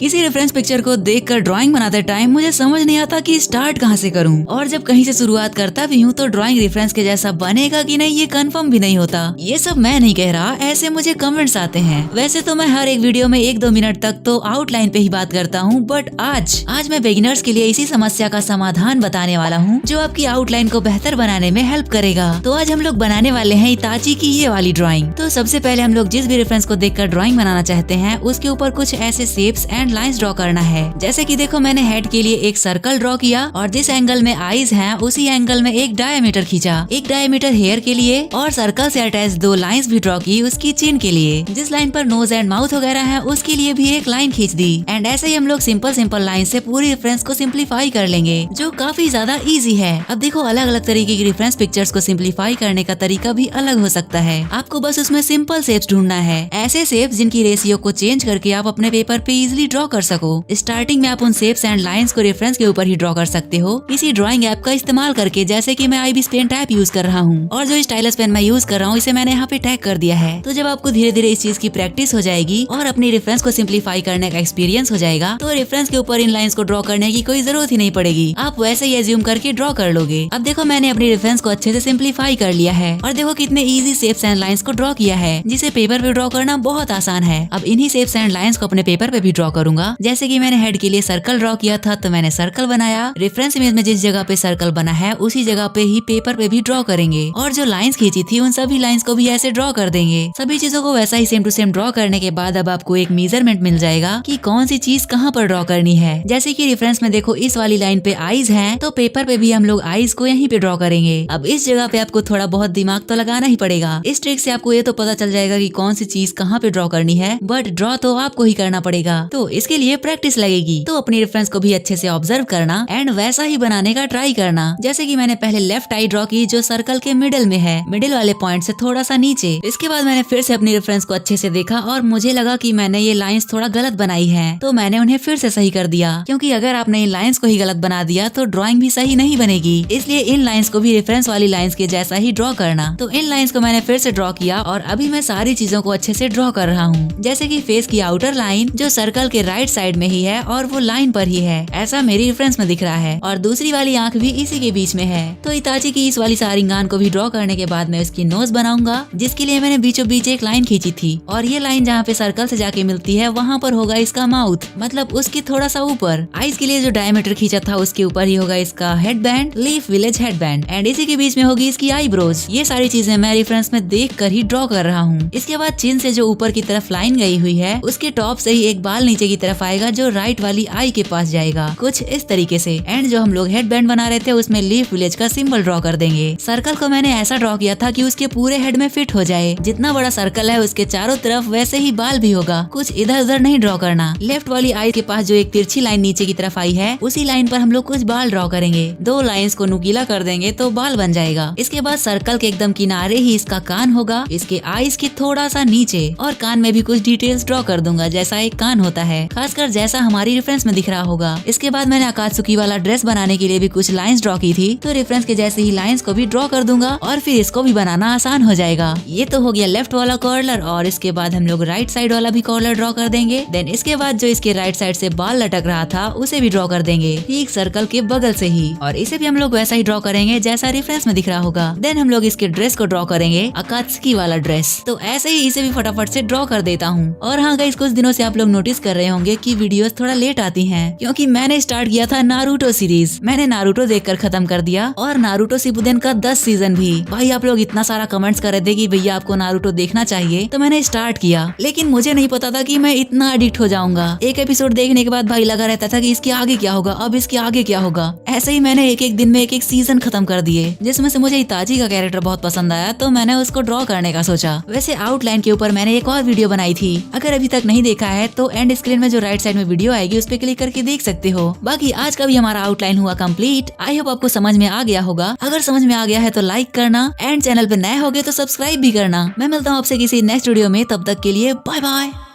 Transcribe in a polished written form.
किसी reference picture को देखकर ड्राइंग बनाते टाइम मुझे समझ नहीं आता कि स्टार्ट कहाँ से करूँ, और जब कहीं से शुरुआत करता भी हूँ तो ड्राइंग रेफरेंस के जैसा बनेगा कि नहीं ये कंफर्म भी नहीं होता। ये सब मैं नहीं कह रहा, ऐसे मुझे कमेंट्स आते हैं। वैसे तो मैं हर एक वीडियो में 1-2 मिनट तक तो आउटलाइन पे ही बात करता हूँ, बट आज मैं बिगिनर्स के लिए इसी समस्या का समाधान बताने वाला हूँ जो आपकी आउटलाइन को बेहतर बनाने में हेल्प करेगा। तो आज हम लोग बनाने वाले हैं इताची की ये वाली ड्राइंग। तो सबसे पहले हम लोग जिस भी रेफरेंस को देखकर ड्राइंग बनाना चाहते हैं उसके ऊपर कुछ ऐसे शेप्स एंड लाइंस ड्रॉ करना है। जैसे कि देखो मैंने हेड के लिए एक सर्कल ड्रॉ किया और जिस एंगल में आईज हैं उसी एंगल में एक डायमीटर खींचा, एक डायमीटर हेयर के लिए, और सर्कल से अटैच 2 लाइंस भी ड्रॉ की उसकी चिन के लिए। जिस लाइन पर नोज एंड माउथ वगैरह है उसके लिए भी एक लाइन खींच दी। एंड ऐसे ही हम लोग सिंपल लाइन से पूरी रेफरेंस को सिंप्लीफाई कर लेंगे जो काफी ज्यादा इजी है। अब देखो अलग अलग तरीके की रेफरेंस पिक्चर्स को सिंप्लीफाई करने का तरीका भी अलग हो सकता है। आपको बस उसमें सिंपल शेप्स ढूंढना है, ऐसे शेप्स जिनकी रेशियो को चेंज करके आप अपने पेपर पे इजीली ड्रॉ कर सको। स्टार्टिंग में आप उन शेप्स एंड लाइंस को रेफरेंस के ऊपर ही ड्रॉ कर सकते हो किसी ड्राइंग ऐप का इस्तेमाल करके, जैसे कि मैं आईबीस पेंट ऐप यूज कर रहा हूँ और जो स्टाइलस पेन मैं यूज कर रहा हूँ इसे मैंने यहाँ पे टैग कर दिया है। तो जब आपको धीरे धीरे इस चीज की प्रैक्टिस हो जाएगी और अपनी रेफरेंस को सिंप्लीफाई करने का एक्सपीरियंस हो जाएगा तो रेफरेंस के ऊपर इन लाइंस को ड्रॉ करने की कोई जरूरत ही नहीं पड़ेगी, आप वैसे ही एज्यूम करके ड्रॉ कर लोगे। अब देखो मैंने अपनी रेफरेंस को अच्छे से सिंप्लीफाई कर लिया है और देखो कितने इजी शेप्स एंड लाइंस को ड्रॉ किया है जिसे पेपर पे ड्रॉ करना बहुत आसान है। अब इन्हीं शेप्स एंड लाइंस को अपने पेपर पे भी ड्रॉ करूंगा। जैसे कि मैंने हेड के लिए सर्कल ड्रॉ किया था तो मैंने सर्कल बनाया, रेफरेंस इमेज में जिस जगह पे सर्कल बना है उसी जगह पे ही पेपर पे भी ड्रॉ करेंगे, और जो लाइंस खींची थी उन सभी लाइंस को भी ऐसे ड्रॉ कर देंगे। सभी चीजों को वैसा ही सेम टू सेम ड्रॉ करने के बाद अब आपको एक मेजरमेंट मिल जाएगा कि कौन सी चीज कहाँ पर ड्रॉ करनी है। जैसे कि रेफरेंस में देखो इस वाली लाइन पे आईज हैं तो पेपर पे भी हम लोग आईज को यहीं पे ड्रॉ करेंगे। अब इस जगह पे आपको थोड़ा बहुत दिमाग तो लगाना ही पड़ेगा। इस ट्रिक से आपको ये तो पता चल जाएगा कि कौन सी चीज कहाँ पे ड्रॉ करनी है, बट ड्रॉ तो आपको ही करना पड़ेगा। तो इसके लिए प्रैक्टिस लगेगी। तो अपनी रेफरेंस को भी अच्छे से ऑब्जर्व करना एंड वैसा ही बनाने का ट्राई करना। जैसे कि मैंने पहले लेफ्ट आई ड्रॉ की जो सर्कल के मिडिल में है, मिडिल वाले पॉइंट से थोड़ा सा नीचे। इसके बाद मैंने फिर से अपनी रेफरेंस को अच्छे से देखा और मुझे लगा कि मैंने ये लाइंस थोड़ा गलत बनाई है, तो मैंने उन्हें फिर से सही कर दिया। क्योंकि अगर आपने इन लाइंस को ही गलत बना दिया तो ड्राइंग भी सही नहीं बनेगी, इसलिए इन लाइंस को भी रेफरेंस वाली लाइंस के जैसा ही ड्रॉ करना। तो इन लाइंस को मैंने फिर से ड्रॉ किया और अभी मैं सारी चीजों को अच्छे से ड्रॉ कर रहा हूँ। जैसे कि फेस की आउटर लाइन जो सर्कल के राइट साइड में ही है और वो लाइन पर ही है, ऐसा मेरी रेफरेंस में दिख रहा है, और दूसरी वाली आंख भी इसी के बीच में है। तो इताची की इस वाली सारिंगान को भी ड्रॉ करने के बाद मैं उसकी नोज बनाऊंगा, जिसके लिए मैंने बीचों बीच एक लाइन खींची थी, और ये लाइन जहाँ पे सर्कल से जाके मिलती है वहाँ पर होगा इसका माउथ, मतलब उसकी थोड़ा सा ऊपर। आईज के लिए जो डायमीटर खींचा था उसके ऊपर ही होगा इसका head band, leaf village head band, and इसी के बीच में होगी इसकी आईब्रोज। ये सारी चीजें मैं रेफरेंस में देख कर ही ड्रॉ कर रहा हूँ। इसके बाद चिन से जो ऊपर की तरफ लाइन गई हुई है उसके टॉप से ही एक बाल नीचे की तरफ आएगा जो राइट वाली आई के पास जाएगा, कुछ इस तरीके से। एंड जो हम लोग हेड बैंड बना रहे थे उसमें लीफ विलेज का सिंबल ड्रॉ कर देंगे। सर्कल को मैंने ऐसा ड्रॉ किया था कि उसके पूरे हेड में फिट हो जाए। जितना बड़ा सर्कल है उसके चारों तरफ वैसे ही बाल भी होगा, कुछ इधर उधर नहीं ड्रॉ करना। लेफ्ट वाली आई के पास जो एक तिरछी लाइन नीचे की तरफ आई है उसी लाइन पर हम लोग कुछ बाल ड्रॉ करेंगे। 2 लाइंस को नुकीला कर देंगे तो बाल बन जाएगा। इसके बाद सर्कल के एकदम किनारे ही इसका कान होगा, इसके आईज के थोड़ा सा नीचे, और कान में भी कुछ डिटेल्स ड्रॉ कर दूंगा जैसा एक कान होता है, खासकर जैसा हमारी रेफरेंस में दिख रहा होगा। इसके बाद मैंने अकात्सुकी वाला ड्रेस बनाने के लिए भी कुछ लाइंस ड्रॉ की थी, तो रेफरेंस के जैसे ही लाइंस को भी ड्रॉ कर दूंगा और फिर इसको भी बनाना आसान हो जाएगा। ये तो हो गया लेफ्ट वाला कॉर्नर, और इसके बाद हम लोग राइट साइड वाला भी कॉर्नर ड्रॉ कर देंगे। देन इसके बाद जो इसके राइट साइड से बाल लटक रहा था उसे भी ड्रॉ कर देंगे, ठीक सर्कल के बगल से ही, और इसे भी हम लोग वैसा ही ड्रॉ करेंगे जैसा रेफरेंस में दिख रहा होगा। देन हम लोग इसके ड्रेस को ड्रॉ करेंगे, अकात्सुकी वाला ड्रेस। तो ऐसे ही इसे भी फटाफट से ड्रॉ कर देता हूँ। और हाँ गाइस, कुछ दिनों से आप लोग नोटिस कर रहे होंगे कि वीडियोस थोड़ा लेट आती हैं, क्योंकि मैंने स्टार्ट किया था नारुतो सीरीज। मैंने नारुतो देखकर खत्म कर दिया, और नारुतो शिपुडेन का 10 सीजन भी। भाई आप लोग इतना सारा कमेंट्स कर रहे थे कि भैया आपको नारुतो देखना चाहिए, तो मैंने स्टार्ट किया, लेकिन मुझे नहीं पता था कि मैं इतना एडिक्ट हो जाऊंगा। एक एपिसोड देखने के बाद भाई लगा रहता था कि इसके आगे क्या होगा, अब इसके आगे क्या होगा। ऐसे ही मैंने एक दिन में एक सीजन खत्म कर दिए, जिसमें से मुझे इताची का कैरेक्टर बहुत पसंद आया, तो मैंने उसको ड्रॉ करने का सोचा। वैसे आउटलाइन के ऊपर मैंने एक और वीडियो बनाई थी, अगर अभी तक नहीं देखा है तो एंड स्क्रीन में जो राइट साइड में वीडियो आएगी उस पे क्लिक करके देख सकते हो। बाकी आज का भी हमारा आउटलाइन हुआ कंप्लीट। आई होप आपको समझ में आ गया होगा। अगर समझ में आ गया है तो लाइक करना, एंड चैनल पे नए होगे तो सब्सक्राइब भी करना। मैं मिलता हूँ आपसे किसी नेक्स्ट वीडियो में, तब तक के लिए बाय बाय।